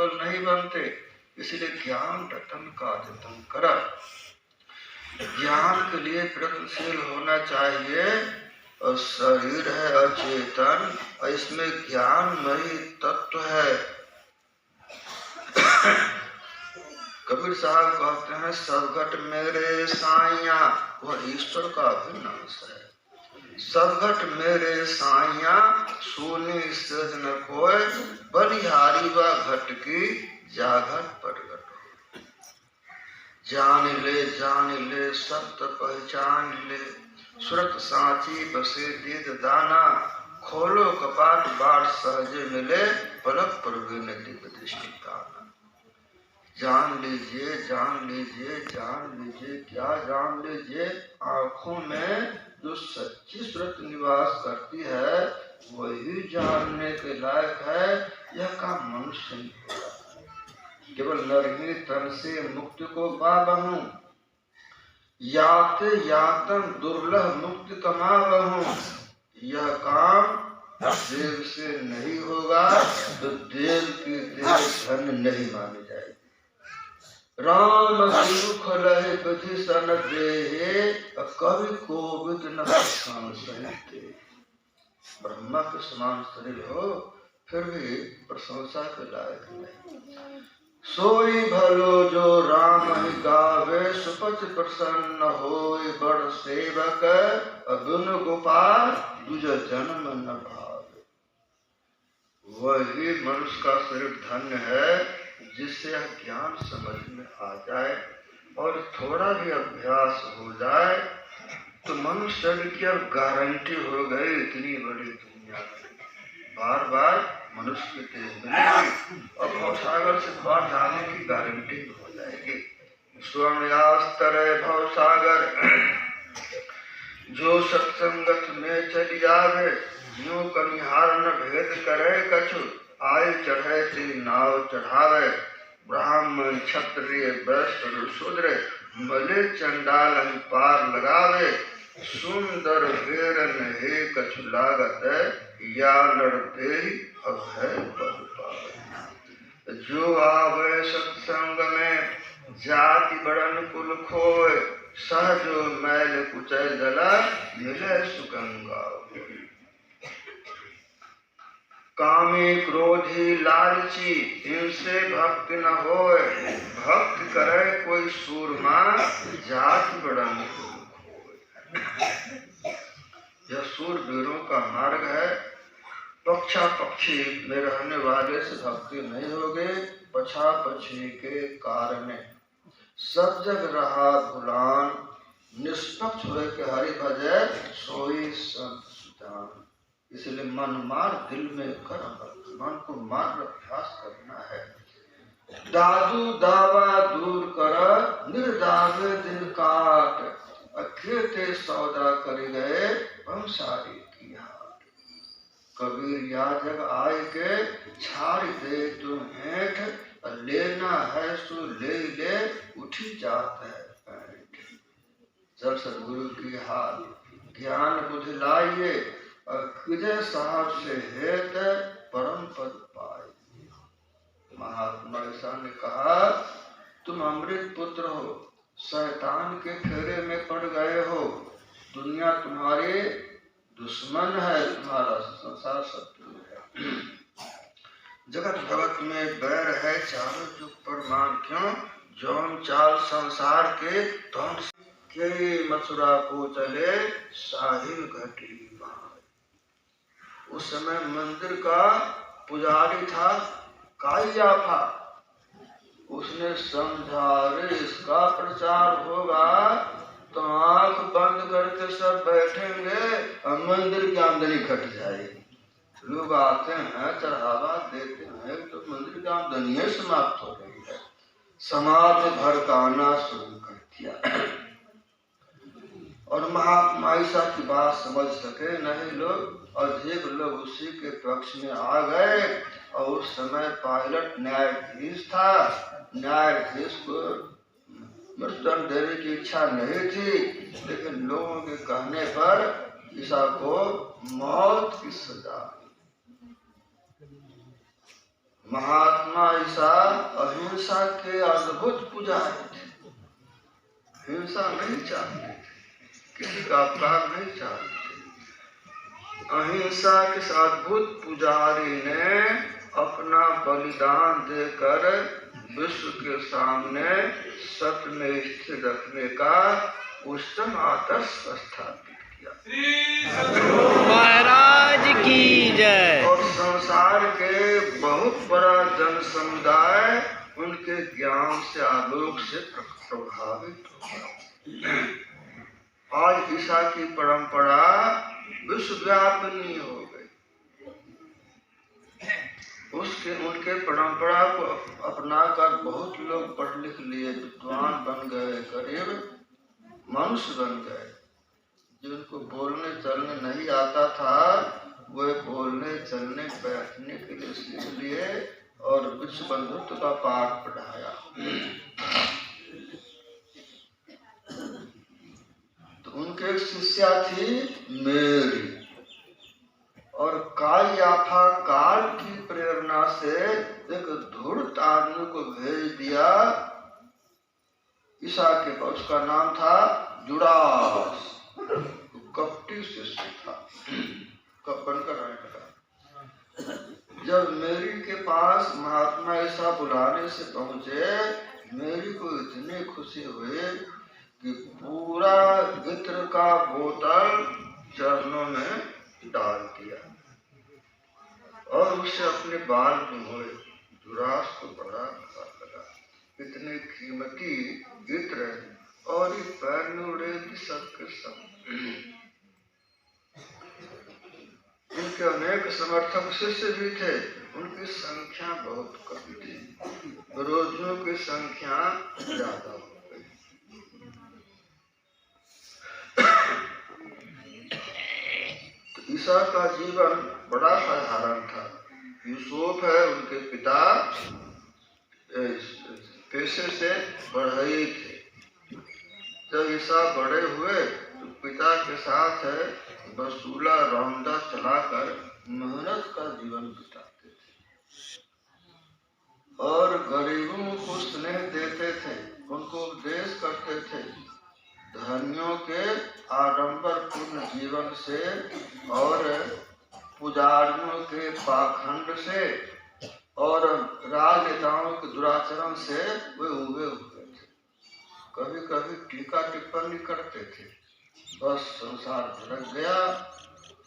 सफल नहीं बनते। इसलिए ज्ञान रतन का जतन कर। ज्ञान के लिए प्रयत्नशील होना चाहिए। और शरीर है अचेतन और इसमें ज्ञानमयी तत्व है। कबीर साहब कहते हैं सब घट मेरे साइया, वह ईश्वर का अभिन्न अंश है। सब घट मेरे साइया सोने सज न कोय, बलिहारी व घट की जाघट प्रगट हो। जान ले सत्य पहचान ले, सुरत सांची बसे दीद दाना, खोलो कपाट बाट सहजे मिले, पलक प्रवीण दिव्य दृष्टि दाना। जान लीजिए जान लीजिए जान लीजिए, क्या जान लीजिए? आंखों में जो सच्ची सुरत निवास करती है वही जानने के लायक है। यह काम मनुष्य नहीं होगा। केवल नर ही तन से मुक्ति को पाबहूं, याते यातन दुर्लभ मुक्ति कमाबहूं। यह काम देव से नहीं होगा तो देव की देव धन नहीं मानी जाएगी। राम सुख लहे विधि सन देहे, कवि कोविद न पहचान सहिते। ब्रह्मा के समान शरीर हो फिर भी प्रशंसा के लायक नहीं। सोई भलो जो राम ही गावे, सुपथ प्रसन्न होय बड़ सेवक, अगुन गोपाल दुज जन्म न भावे। वही मनुष्य का शरीर धन्य है जिससे यह ज्ञान समझ में आ जाए और थोड़ा भी अभ्यास हो जाए तो मनुष्य शरीर की अब गारंटी हो गई। इतनी बड़ी दुनिया में बार बार मनुष्य के देह में और भवसागर से बाहर जाने की गारंटी हो जाएगी। स्वयास्तर भवसागर जो सत्संगत में चली जावे, यूं कनिहार न भेद करे कछु, आय चढ़े ती नाव चढ़ावे। ब्राह्मण क्षत्रिय वैश्य शूद्र, मले चंडाल पार लगावे। सुंदर हेरन हे कछु लागत, या लड़ते अब है पद पावे। जो आवे सत्संग में जाति बड़न कुल खोए, सहजो मैल कुचल जला मिले सुगंगा। कामी क्रोधी लालची इनसे भक्ति न होए, भक्ति करे कोई सूरमा जाति बड़न कुल खोए। यह सूरवीरों का मार्ग है। पक्षा पक्षी में रहने वाले से भक्ति नहीं होगे। पछा पछी के कारण सब जग रहा भुलान, निष्पक्ष हो के हरि भजे सोई संत सुजान। इसलिए मन मार दिल में कर अमल, मन को मार अभ्यास करना है। दादू दावा दूर कर निर्दावे दिन काट, अखेते सौदा कर गए पंसारी की हाट। कबीर या जग आय के छाड़ दे तुम हेठ, लेना है सो ले ले उठी जात है पैठ। जब सदगुरु की हाल ज्ञान बुद्धि लाइए और विजय साहब से हेत परम पद पाए। महात्मा ईसा ने कहा तुम अमृत पुत्र हो, शैतान के फेरे में पड़ गए हो। दुनिया तुम्हारे दुश्मन है, तुम्हारा संसार शत्रु है। जगत भगत में बैर है चारों जुग प्रमाण क्यों, जौन चाल संसार के तौन के मथुरा को चले साहिल घटी। उस समय मंदिर का पुजारी था कायाफा। उसने समझा रे इसका प्रचार होगा तो आंख बंद करके सब बैठेंगे और मंदिर की आमदनी घट जाएगी। लोग आते हैं चढ़ावा देते हैं तो मंदिर की आमदनी समाप्त हो रही है। समाज भड़काना शुरू कर दिया और महात्मा ईसा की बात समझ सके नहीं लोग, अधिक लोग उसी के पक्ष में आ गए। और उस समय पायलट न्यायाधीश था। न्यायाधीश को मृत्युदंड देने की इच्छा नहीं थी, लेकिन लोगों के कहने पर ईसा को मौत की सजा। महात्मा ईसा अहिंसा के अद्भुत पुजारी थे। हिंसा नहीं चाहते थे, किसी का अपकार नहीं चाहते थे। अहिंसा के अद्भुत पुजारी ने अपना बलिदान देकर विश्व के सामने सत्य में स्थिर रखने का उत्तम आदर्श स्थापित किया। महाराज की जय। और संसार के बहुत बड़ा जन समुदाय उनके ज्ञान से आलोक से प्रभावित हुआ। आज ईसा की परंपरा विश्वव्यापी हो गई। उनके परंपरा को अपनाकर बहुत लोग पढ़ लिख लिए, विद्वान बन गए, गरीब मनुष्य बन गए। जिनको बोलने चलने नहीं आता था वे बोलने चलने बैठने के लिए सीख लिए और विश्व बंधुत्व का पाठ पढ़ाया। तो उनके एक शिष्या थी मेरी, और कायाफा काल की प्रेरणा से एक धूर्त आदमी को भेज दिया ईसा के पास। उसका नाम था जुडास, कपटी शिष्य था, कब बनकर रहने लगा। जब मेरी के पास महात्मा ईसा बुलाने से पहुंचे, मेरी को इतनी खुशी हुई कि पूरा इत्र का बोतल चरणों में डाल दिया और उससे अपने बाल धोए। जुडास को बड़ा बुरा लगा, इतने कीमती इत्र और ये पैर में उड़े सबके सब। उनके अनेक समर्थक शिष्य भी थे, उनकी संख्या बहुत कम थी, विरोधियों की संख्या ज्यादा हो गई। तो ईसा का जीवन बड़ा साधारण था। यूसुफ है उनके पिता, पेशे से बढ़ई थे। जब ईसा बड़े हुए तो पिता के साथ वसूला रौंदा चलाकर मेहनत का जीवन बिताते थे और गरीबों को स्नेह देते थे, उनको उपदेश करते थे। धनियों के आडंबरपूर्ण जीवन से और पुजारियों के पाखंड से और राजनेताओं के दुराचरण से वे उबे हुए थे। कभी कभी टीका टिप्पणी करते थे, बस संसार भटक गया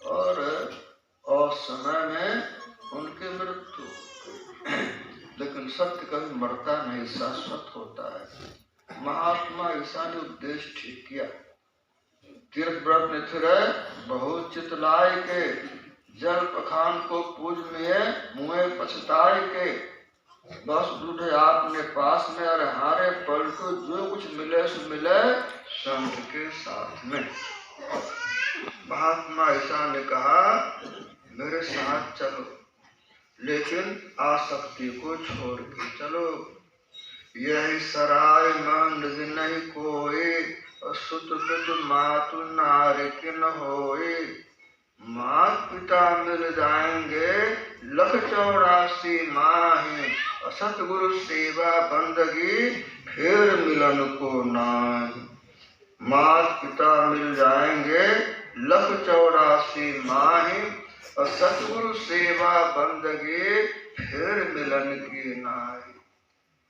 और समय में उनके मृत्यु हो गई। लेकिन सत्य कभी मरता नहीं, शाश्वत होता है। महात्मा ईसा ने उपदेश ठीक किया। तीर्थ व्रत निथिरे बहुत चितलाय के, जल पखान को पूज में मुँह पछताए के। बस बूढ़े आपने पास में और हारे पल को जो कुछ मिले सो मिले संत के साथ में। महात्मा ईसा ने कहा मेरे साथ चलो, लेकिन आसक्ति को छोड़ के चलो। यही सराय मंड नहीं कोई, सुत पित मातु नारी के न होए। मात पिता मिल जाएंगे 184 माही, सतगुरु सेवा बंदगी फिर मिलन को नाही। मात पिता मिल जाएंगे 184 माही, और सतगुरु सेवा बंदगी फिर मिलन की नाही।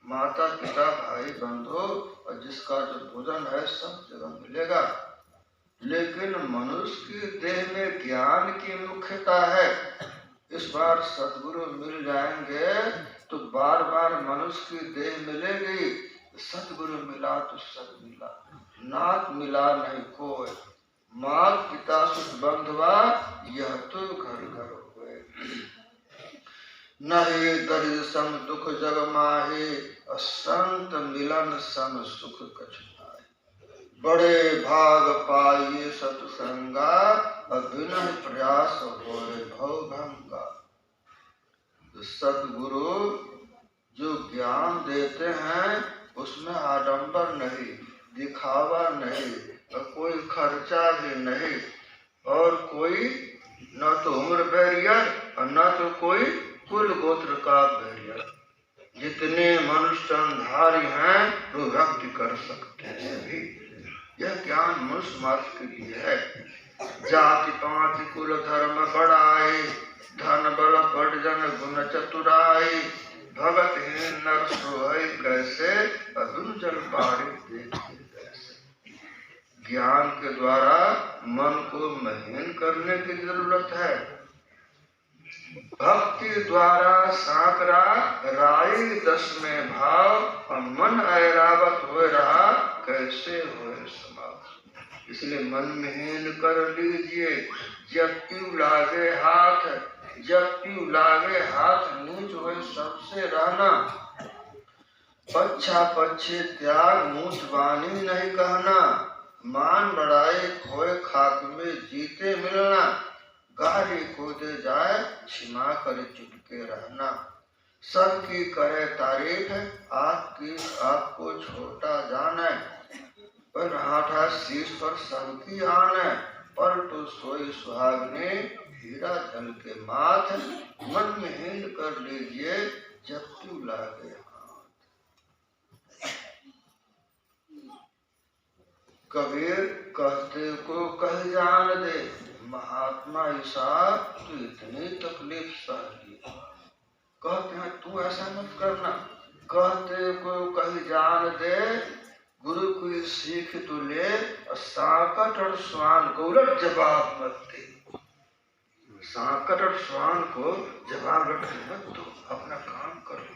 माता पिता भाई बंधु और जिसका जो भोजन है सब जगह मिलेगा, लेकिन मनुष्य की देह में ज्ञान की मुख्यता है। इस बार सतगुरु मिल जाएंगे तो बार बार मनुष्य की देह मिलेगी। सतगुरु मिला तो सब मिला, नाथ मिला नहीं कोई। मात पिता सुख बंधवा यह तो घर घर हुए। नहीं दरिद्र सम दुख जग माहे, संत मिलन सम सुख कछु पाए। बड़े भाग पाइए सत्संगा, अभिनय प्रयास होए भव भंगा। सतगुरु जो ज्ञान देते हैं उसमें आडंबर नहीं, दिखावा नहीं, और कोई खर्चा भी नहीं, और कोई न तो उम्र बैरियर और न तो कोई कुल गोत्र का बैरियर। जितने मनुष्यधारी हैं वो भक्ति कर सकते हैं भी। यह ज्ञान मनुष्य मात्र के लिए है। जाति पाति कुल धर्म बढ़ाए, धन बल परिजन गुण चतुराई, भगत हीन नर सोहै कैसे, अधुन जल पारे देखे कैसे। ज्ञान के द्वारा मन को महीन करने की जरूरत है। भक्ति द्वारा साकरा राई दस में भाव, और मन ऐरावत हो रहा कैसे होए समाप्त। इसलिए मन महीन कर लीजिए, जब पीऊ लागे हाथ, जब पीऊ लागे हाथ नीच होए सबसे रहना। पच्छा पच्छे त्याग मूठ वाणी नहीं कहना, मान बढ़ाए खोए खाक में जीते मिलना। गाली को दे जाए क्षमा कर चुपके रहना। सबकी करे तारीफ आपको छोटा जाने, पर हाथा शीश पर सबकी आने। पर तो सोई सुहागने हीरा जल के माथ, मन में हीन कर लीजिए जब क्यों लागे हाथ। कबीर कहते को कह जान दे, महात्मा ईसा तू इतनी तकलीफ सह ली। कहते हैं तू ऐसा मत करना। कहते को कह जान दे, गुरु की सीख तू ले, और सांकट और स्वान को उलट जवाब मत दे। सांकट और स्वान को जवाब रखने मत दो, अपना काम करो।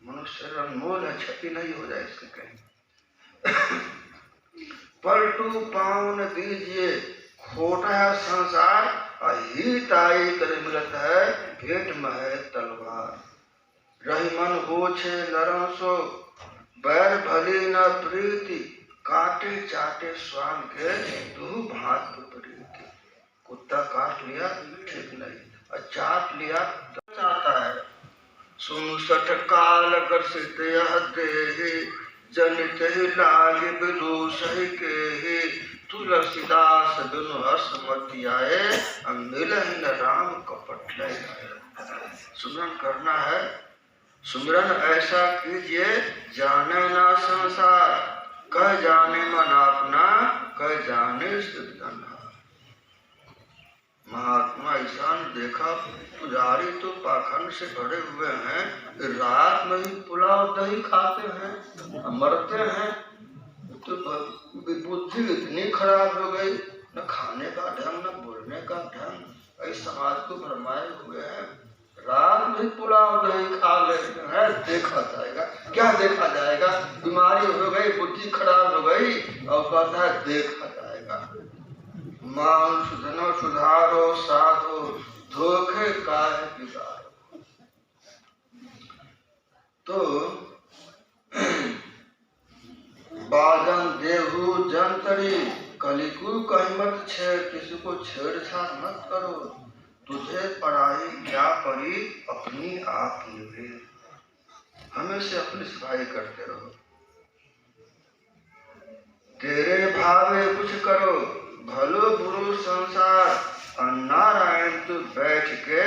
मनुष्य अनमोल है, क्षति नहीं हो जाए इसके कहीं। पलटू पाँव न दीजिए, खोटा है संसार, अहिताई कर मिलत है, भेंट में है तलवार। रही मन हो छे नरम सो, बैर भली न प्रीति, काटे चाटे स्वान के दू भात विपरीति। कुत्ता काट लिया ठीक नहीं, और चाट लिया तो चाहता है। सुन सठ काल ग्रसित यह देहि, जनित ही लागे विदूष ही के ही। तुलसीदास बिनु असमति आए, मिल न राम कपट ले आए। सुमरन करना है, सुमरन ऐसा कीजिए जाने ना संसार। कह जाने मन अपना, कह जाने सिद्धन। महात्मा ईसा ने देखा पुजारी तो पाखंड से भरे हुए हैं, रात में ही पुलाव दही खाते हैं, मरते हैं। तो बुद्धि इतनी खराब हो गई, न खाने का ढंग न बोलने का ढंग। इस समाज को भरमाए हुए हैं, रात में पुलाव दही खा लेते हैं। देखा जाएगा, क्या देखा जाएगा? बीमारी हो गई, बुद्धि खराब हो गई, और कहता है देखा जाएगा। मान सुधनो सुधारो साधो, धोखे काहे बिगाड़ो। तो बाजन देहु जंतरी, कलिकु कहीं मत छेड़, किसी को छेड़छाड़ मत करो। तुझे पढ़ाई क्या पड़ी, अपनी आप निभे। हमेशा अपनी सफाई करते रहो। तेरे भावे कुछ करो, भलो बुरो संसार, और नारायण तू बैठ के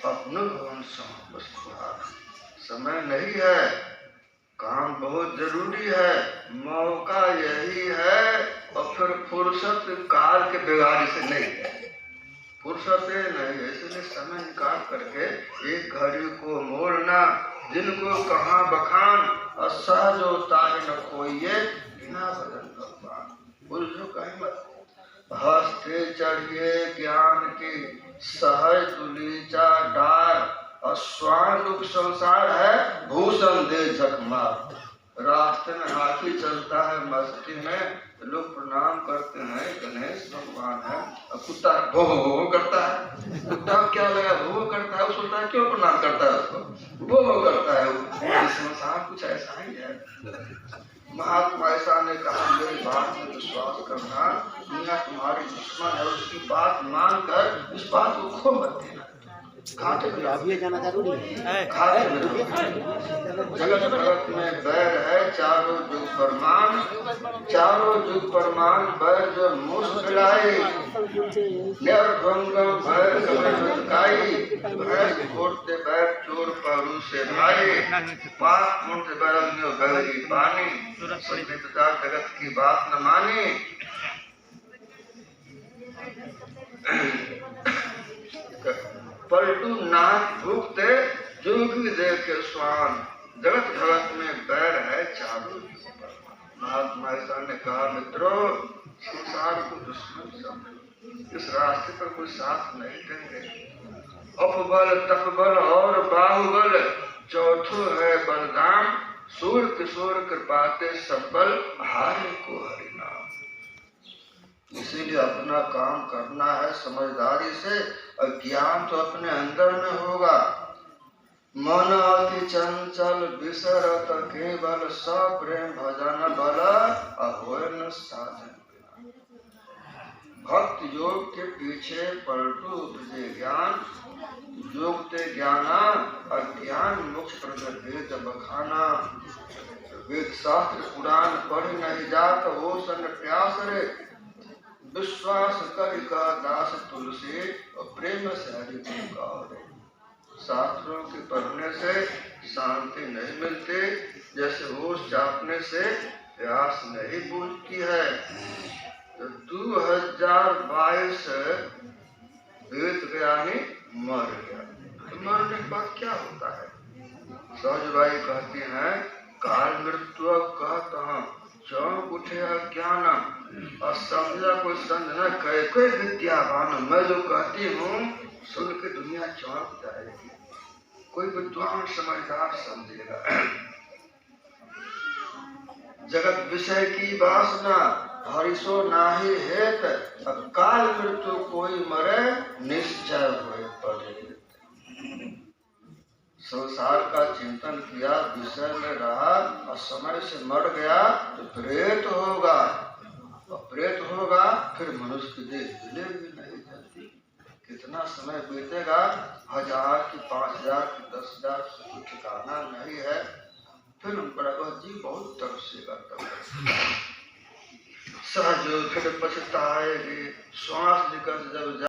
अपनो भवन संभाल। समय नहीं है, काम बहुत जरूरी है, मौका यही है। और फिर फुर्सत काल के बिगाड़ी से नहीं है, फुर्सत नहीं है। इसलिए समय निकाल करके एक घड़ी को मोड़ना, दिन को कहाँ बखान, और सहज होता है न खोइए बिना बदन भगवान। उलझो कहीं मत, हंसते चढ़िए ज्ञान की सहज तुलीचा डार। और स्वान रूप संसार है, भूषण दे झकमार। रास्ते में हाथी चलता है मस्ती में, तो लोग प्रणाम करते हैं, गणेश भगवान है। और कुत्ता भो भो करता है। कुत्ता क्या लगा भो करता है, उसको है क्यों प्रणाम करता है? उसको भो करता है। वो संसार कुछ ऐसा ही है। महात्मा ऐसा ने कहा मेरी बात में विश्वास करना, दुनिया तुम्हारी दुश्मन है, उसकी बात मानकर इस बात को खो मत देना। खाते अभी जाना जरूरी है। खाते जगत भगत में बैर है चारों जुग परमान, चारों जुग परमान बैर जो मुस्कुराए, निर्भंगम बैर कई भैंस छोड़ते बैर चोर परू से भाई, पाप मुंड बैरल में गहरी पानी, पिता जगत की बात न मानी। पलटू नाथ भूखते जोगी देखे स्वान, जगत भगत में बैर है चारों। महात्मा ऐसा ने कहा मित्रों संसार को दुश्मन समझो, इस रास्ते पर कोई साथ नहीं देंगे। अपबल तपबल और बाहुबल चौथो है बलदाम, सूर किशोर कृपाते सबल हारे को हरिनाम। इसीलिए अपना काम करना है समझदारी से, अज्ञान तो अपने अंदर में होगा। मन अति चंचल विसरत केवल सप्रेम भजन बल अहोय न साधन। भक्त योग के पीछे पलटू उपजे ज्ञान, योग ते ज्ञाना अज्ञान मोक्ष प्रगट वेद बखाना। वेद शास्त्र पुराण पढ़ नहीं जात हो सन प्यास रे, विश्वास कर का दास तुलसी और प्रेम से हरि पुकारे। शास्त्रों के पढ़ने से शांति नहीं मिलती, जैसे होश चापने से प्यास नहीं बुझती है। तो 2022 बीत गया ही मर गया, तो मरने के बाद क्या होता है? सहजबाई कहती हैं काल मृत्यु कहता चौंक उठे अज्ञान, और समझा कोई संत न कहे कोई विद्यावान। मैं जो कहती हूँ सुन के दुनिया चौंक जाएगी, कोई विद्वान समझदार समझेगा। जगत विषय की वासना हरिशो नाही हेत, काल मृत्यु कोई मरे निश्चय हुए पड़े। संसार का चिंतन किया, विषय में रहा और समय से मर गया तो प्रेत होगा, और प्रेत होगा फिर मनुष्य की देह मिलेगी नहीं जल्दी। कितना समय बीतेगा, 1000 की 5000 की 10,000 से कुछ ठिकाना नहीं है। फिर उन पर जी बहुत तरसेगा, तब सहज फिर पछताएगी। श्वास निकल जब